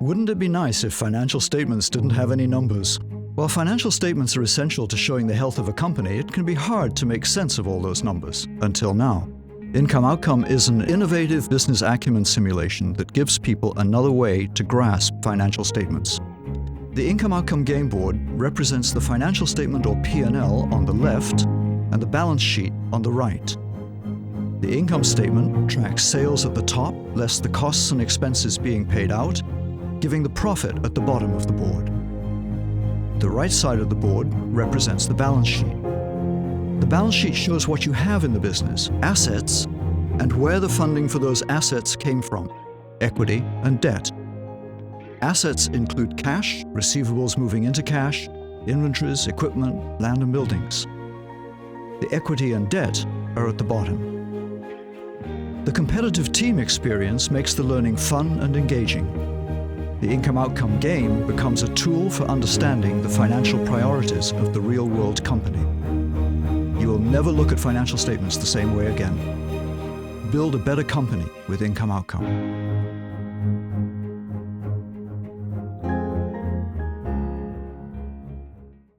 Wouldn't it be nice if financial statements didn't have any numbers? While financial statements are essential to showing the health of a company, it can be hard to make sense of all those numbers, until now. Income Outcome is an innovative business acumen simulation that gives people another way to grasp financial statements. The Income Outcome game board represents the financial statement or P&L on the left and the balance sheet on the right. The income statement tracks sales at the top, less the costs and expenses being paid out, giving the profit at the bottom of the board. The right side of the board represents the balance sheet. The balance sheet shows what you have in the business, assets, and where the funding for those assets came from, equity and debt. Assets include cash, receivables moving into cash, inventories, equipment, land and buildings. The equity and debt are at the bottom. The competitive team experience makes the learning fun and engaging. The Income Outcome game becomes a tool for understanding the financial priorities of the real-world company. You will never look at financial statements the same way again. Build a better company with Income Outcome.